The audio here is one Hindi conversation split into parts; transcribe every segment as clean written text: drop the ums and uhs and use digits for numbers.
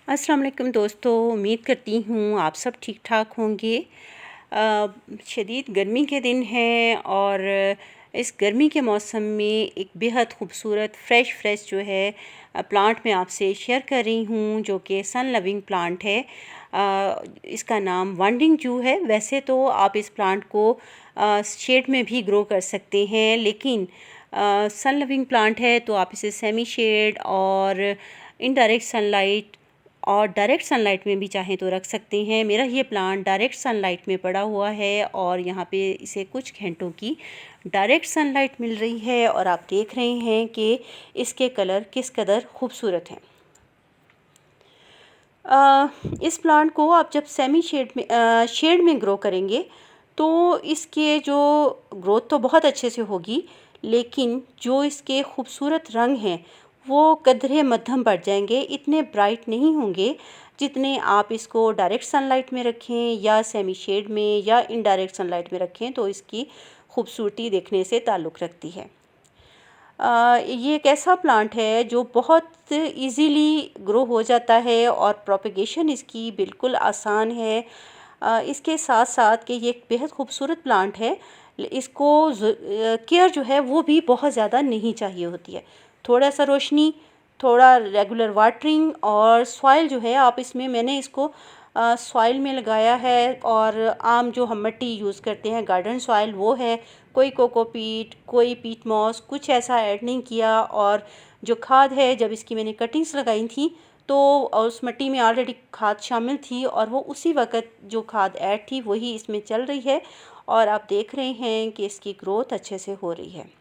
अस्सलाम वालेकुम दोस्तों, उम्मीद करती हूँ आप सब ठीक ठाक होंगे। शदीद गर्मी के दिन हैं और इस गर्मी के मौसम में एक बेहद खूबसूरत फ्रेश जो है प्लांट मैं आपसे शेयर कर रही हूँ, जो कि सन लविंग प्लांट है। इसका नाम वांडिंग जू है। वैसे तो आप इस प्लांट को शेड में भी ग्रो कर सकते हैं, लेकिन सन लविंग प्लांट है तो आप इसे सेमी शेड और इनडायरेक्ट सनलाइट और डायरेक्ट सनलाइट में भी चाहें तो रख सकते हैं। मेरा ये प्लांट डायरेक्ट सनलाइट में पड़ा हुआ है और यहाँ पे इसे कुछ घंटों की डायरेक्ट सनलाइट मिल रही है और आप देख रहे हैं कि इसके कलर किस कदर खूबसूरत हैं। इस प्लांट को आप जब सेमी शेड में ग्रो करेंगे तो इसके जो ग्रोथ तो बहुत अच्छे से होगी, लेकिन जो इसके खूबसूरत रंग हैं वो कदरे मध्यम बढ़ जाएंगे। इतने ब्राइट नहीं होंगे जितने आप इसको डायरेक्ट सनलाइट में रखें या सेमी शेड में या इनडायरेक्ट सनलाइट में रखें तो इसकी खूबसूरती देखने से ताल्लुक़ रखती है। ये एक ऐसा प्लांट है जो बहुत इजीली ग्रो हो जाता है और प्रोपेगेशन इसकी बिल्कुल आसान है। इसके साथ साथ कि ये एक बेहद खूबसूरत प्लांट है, इसको केयर जो है वो भी बहुत ज़्यादा नहीं चाहिए होती है। थोड़ा सा रोशनी, थोड़ा रेगुलर वाटरिंग और सॉइल जो है आप इसमें, मैंने इसको सॉइल में लगाया है और आम जो हम मिट्टी यूज़ करते हैं गार्डन सॉइल वो है। कोई कोकोपीट, कोई पीट मॉस, कुछ ऐसा ऐड नहीं किया। और जो खाद है, जब इसकी मैंने कटिंग्स लगाई थी तो उस मिट्टी में ऑलरेडी खाद शामिल थी और वो उसी वक्त जो खाद ऐड थी वही इसमें चल रही है और आप देख रहे हैं कि इसकी ग्रोथ अच्छे से हो रही है।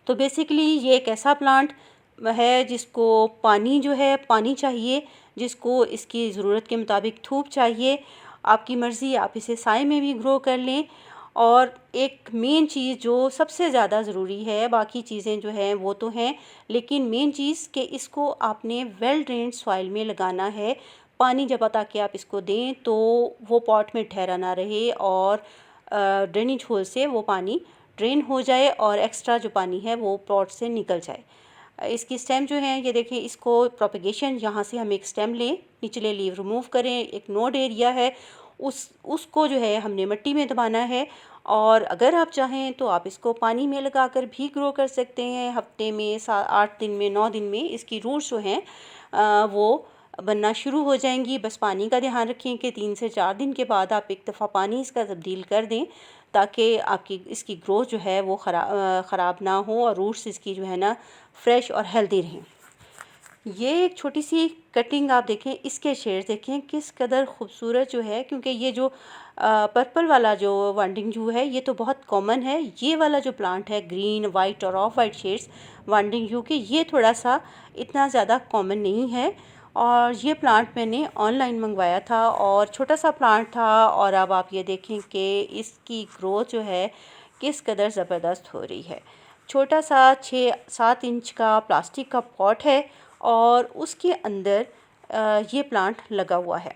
तो बेसिकली ये एक ऐसा प्लांट है जिसको पानी जो है पानी चाहिए, जिसको इसकी ज़रूरत के मुताबिक धूप चाहिए। आपकी मर्ज़ी, आप इसे साए में भी ग्रो कर लें। और एक मेन चीज़ जो सबसे ज़्यादा ज़रूरी है, बाकी चीज़ें जो हैं वो तो हैं, लेकिन मेन चीज़ कि इसको आपने वेल ड्रेन्ड सॉइल में लगाना है। पानी जब ताकि आप इसको दें तो वो पॉट में ठहरा ना रहे और ड्रेनेज होल से वो पानी ड्रेन हो जाए और एक्स्ट्रा जो पानी है वो पॉट से निकल जाए। इसकी स्टेम जो है ये देखें, इसको प्रोपेगेशन, यहाँ से हम एक स्टेम लें, निचले लीव रिमूव करें, एक नोड एरिया है उसको जो है हमने मिट्टी में दबाना है। और अगर आप चाहें तो आप इसको पानी में लगाकर भी ग्रो कर सकते हैं। हफ्ते में 8 दिन में 9 दिन में इसकी रूट्स जो हैं वो बनना शुरू हो जाएंगी। बस पानी का ध्यान रखें कि 3 से 4 दिन के बाद आप एक दफ़ा पानी इसका तब्दील कर दें ताकि आपकी इसकी ग्रोथ जो है वो ख़राब ना हो और रूट्स इसकी जो है ना फ्रेश और हेल्दी रहें। ये एक छोटी सी कटिंग आप देखें, इसके शेड्स देखें किस कदर खूबसूरत जो है, क्योंकि ये जो पर्पल वाला जो वांडिंग जू है ये तो बहुत कॉमन है। ये वाला जो प्लांट है ग्रीन, वाइट और ऑफ वाइट शेड्स वांडिंग जू के, ये थोड़ा सा इतना ज़्यादा कॉमन नहीं है। और ये प्लांट मैंने ऑनलाइन मंगवाया था और छोटा सा प्लांट था और अब आप ये देखें कि इसकी ग्रोथ जो है किस कदर ज़बरदस्त हो रही है। छोटा सा 6-7 इंच का प्लास्टिक का पॉट है और उसके अंदर ये प्लांट लगा हुआ है।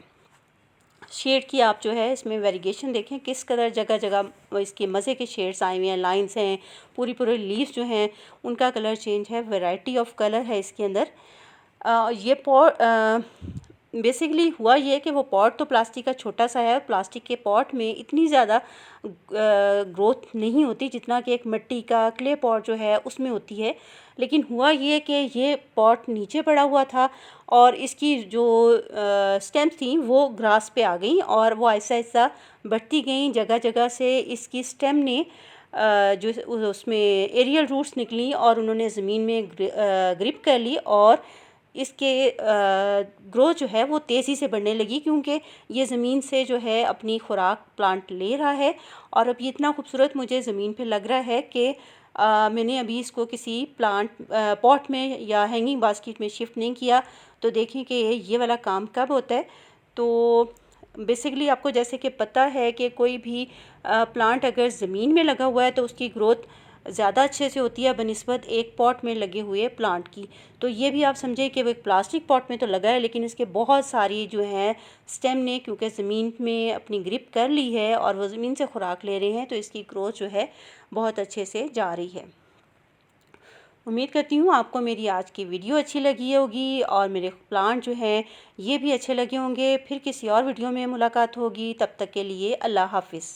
शेड की आप जो है इसमें वेरिएशन देखें किस कदर जगह जगह इसके मज़े के शेड्स आए हुए हैं, लाइंस हैं, पूरी लीव्स जो हैं उनका कलर चेंज है, वैरायटी ऑफ कलर है इसके अंदर। ये पॉट बेसिकली हुआ ये कि वो पॉट तो प्लास्टिक का छोटा सा है। प्लास्टिक के पॉट में इतनी ज़्यादा ग्रोथ नहीं होती जितना कि एक मिट्टी का क्ले पॉट जो है उसमें होती है। लेकिन हुआ ये कि ये पॉट नीचे पड़ा हुआ था और इसकी जो स्टेम्स थी वो ग्रास पे आ गई और वो ऐसा ऐसा बढ़ती गई। जगह जगह से इसकी स्टेम ने जो उसमें एरियल रूट्स निकली और उन्होंने ज़मीन में ग्रिप कर ली और इसके ग्रोथ जो है वो तेज़ी से बढ़ने लगी, क्योंकि ये ज़मीन से जो है अपनी खुराक प्लांट ले रहा है। और अब ये इतना खूबसूरत मुझे ज़मीन पे लग रहा है कि मैंने अभी इसको किसी प्लांट पॉट में या हैंगिंग बास्केट में शिफ्ट नहीं किया। तो देखें कि ये वाला काम कब होता है। तो बेसिकली आपको जैसे कि पता है कि कोई भी प्लांट अगर ज़मीन में लगा हुआ है तो उसकी ग्रोथ ज़्यादा अच्छे से होती है बनिस्बत एक पॉट में लगे हुए प्लांट की। तो ये भी आप समझे कि वो एक प्लास्टिक पॉट में तो लगा है, लेकिन इसके बहुत सारी जो है स्टेम ने क्योंकि ज़मीन में अपनी ग्रिप कर ली है और वो ज़मीन से खुराक ले रहे हैं, तो इसकी ग्रोथ जो है बहुत अच्छे से जा रही है। उम्मीद करती हूँ आपको मेरी आज की वीडियो अच्छी लगी होगी और मेरे प्लांट जो हैं ये भी अच्छे लगे होंगे। फिर किसी और वीडियो में मुलाकात होगी, तब तक के लिए अल्लाह हाफ़िज़।